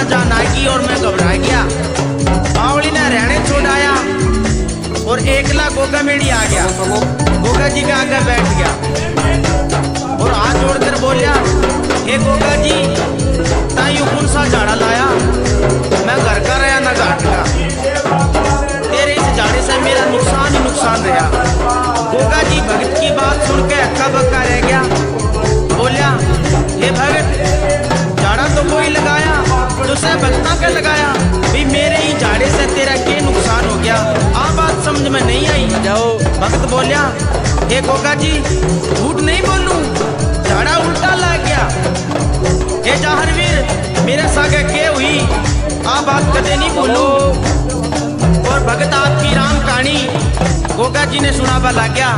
मैं जान आएगी और मैं घबरा गया। बावली ने रहने छोड़ाया और एकला गोगा मेड़ी आ गया। गोगा जी के आगे बैठ गया और हाथ जोड़कर बोलिया, हे गोगा जी तायू कौन सा झाड़ा लाया? मैं घर का रहा ना घाट का, तेरे इस झाड़े से मेरा नुकसान ही नुकसान रहा। गोगा जी भगत की बात सुन के हक्का बक्का रह गया। बोलिया, हे भगत झाड़ा तो कोई लगाया, तुझसे भगता के लगाया भी मेरे ही झाड़े से तेरा क्या नुकसान हो गया? आ बात समझ में नहीं आई। जाओ भगत बोलिया, हे गोगा जी झूठ नहीं बोलूं, झाड़ा उल्टा लग गया। हे जहारवीर मेरे सागे के हुई, आ बात कदे नहीं बोलूं। और भगत आपकी राम कहानी गोगा जी ने सुनावा लग गया।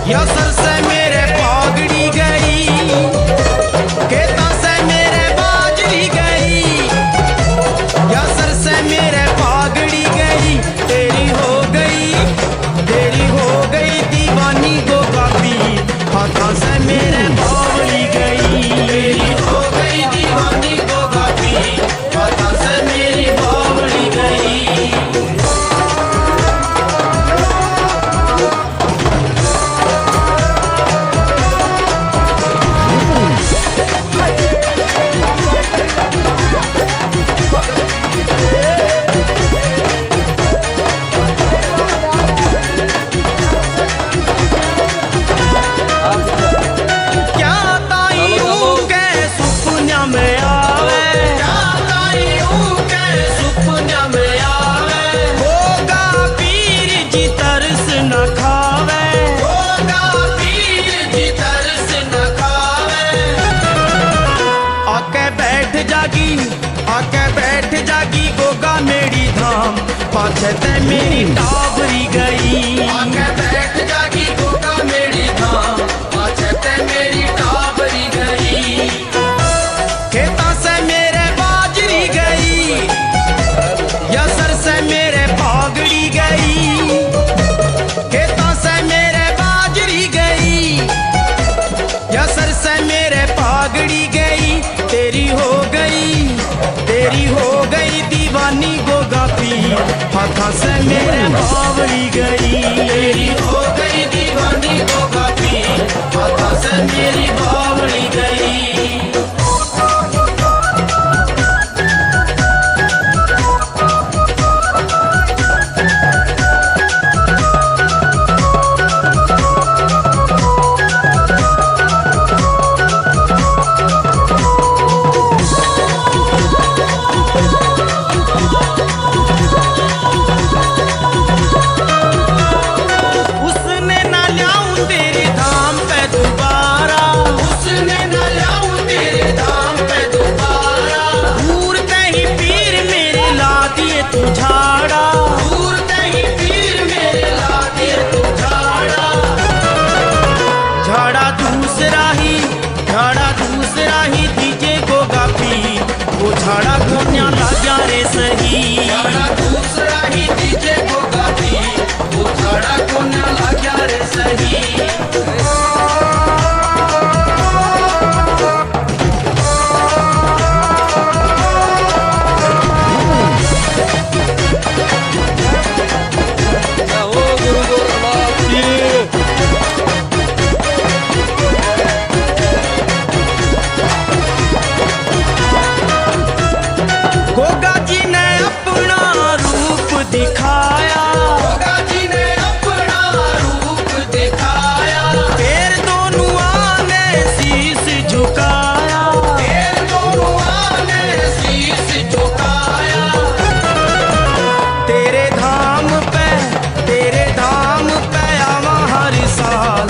या सर से मेरे पागड़ी गई, कहता जागी आके बैठ जागी गोगा मेरी धाम पाछे ते मेरी टाबरी गई आके बैठ जागी गोगा मेरी धाम पाछे ते मेरी टाबरी गई खेता से मेरे बाजरी गई या सर से मेरे पागड़ी गई खेता से मेरे बाजरी गई या सर से मेरे पागड़ी गई तेरी हो गई दीवानी गोगा पीर हाथा से मेरे बावड़ी गई तेरी हो गई दीवानी गोगा पीर हाथा से मेरी बावड़ी गई झाड़ा कोन्या लाग्या रे सही झाड़ा दूसरा ही दीजे गोगा पीर वो झाड़ा कोन्या लाग्या रे सही दिखाया गोगा जी ने अपना रूप दिखाया फिर दोनों ने शीश झुकाया फिर दोनों ने शीश झुकाया तेरे धाम पे आवा हर साल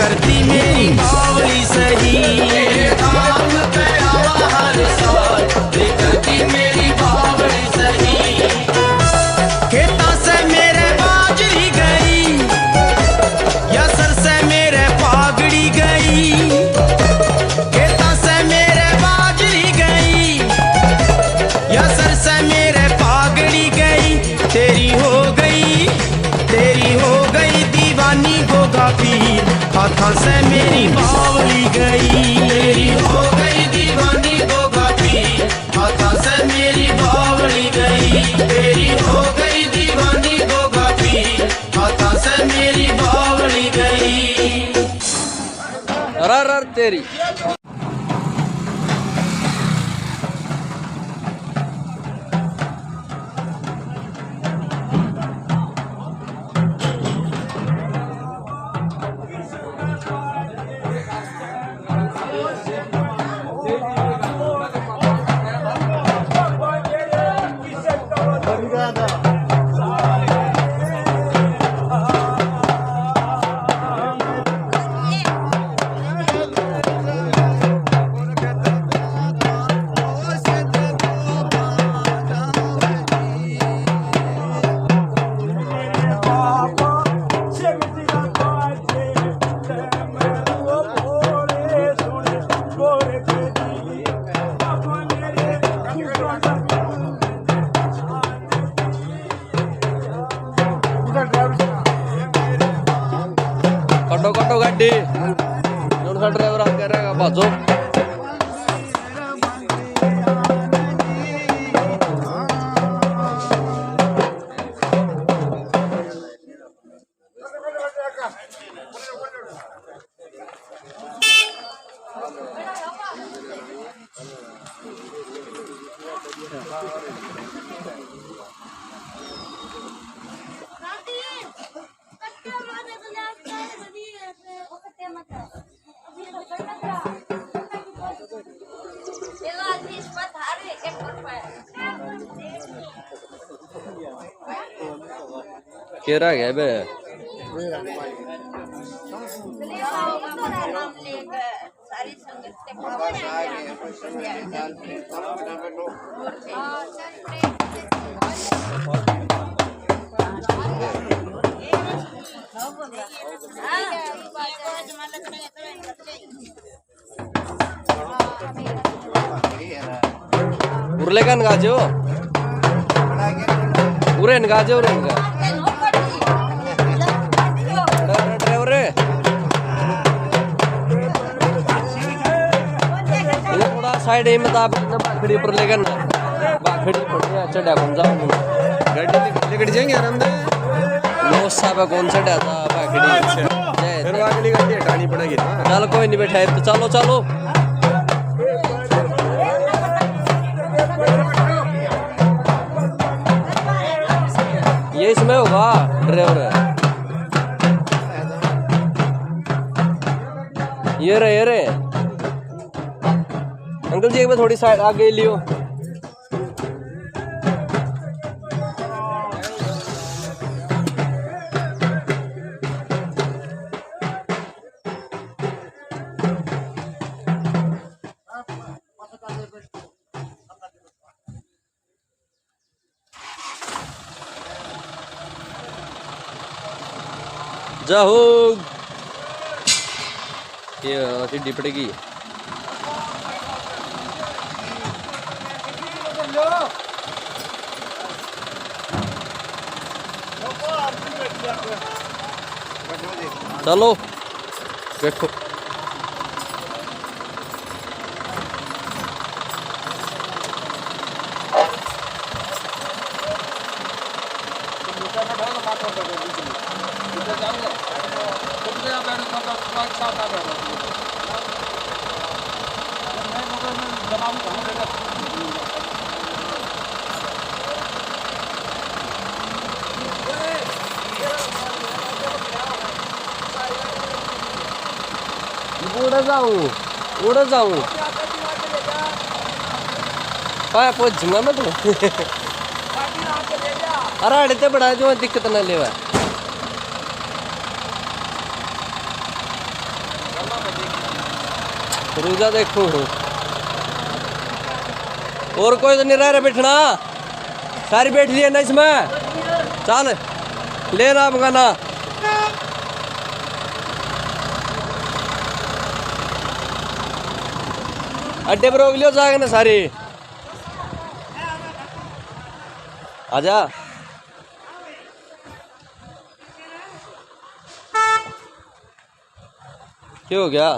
करती मेरी बावली सही तेरे धाम पे आवा हर साल करती मेरी बावली सही खेता से मेरे बाजरी गई या सर से मेरे पागड़ी गई खेता से मेरे बाजरी गई या सर से मेरे पागड़ी गई तेरी हो गई दीवानी गोगा पीर हाथा से मेरी बावली गई तेरी हो गई दीवानी गोगा पीर हाथा से मेरी बावली गई तेरी हो गई दीवानी गोगा पीर हाथा से मेरी बावली गई अरे तेरी कटो गाड़ी ड्राइवर करेगा बाजो केरा गया बे सारी संगत उरले का नगाजे हो उरे नगाजे उरे ड्राइवर रे ये थोड़ा साइड ही में ताप बाखड़ी पर लेकर ना बाखड़ी पड़े अच्छा डाकूं जाऊं गाड़ी लेकर जाएंगे आराम से। नो साहब कौन सा डाता बाखड़ी फिर वो अगली गाड़ी हटानी पड़ेगी ना। चल कोई नहीं बैठा है तो चलो चलो ये इसमें होगा ड्राइवर ये रे अंकल जी एक बार थोड़ी साइड आगे लियो जाहो ये सीढ़ी पड़ेगी चलो बैठो उड़ जाऊं पाया पहुंचूंगा मैं तो अरे अड़ते बड़ा जो दिक्कत न लेवा रुजा देखो और कोई तो नहीं रह रहा बैठना सारी बैठ लिया ना इसमें चल लेना मंगाना अड्डे पर रोक लियो जाएगा ना सारी आजा क्या हो गया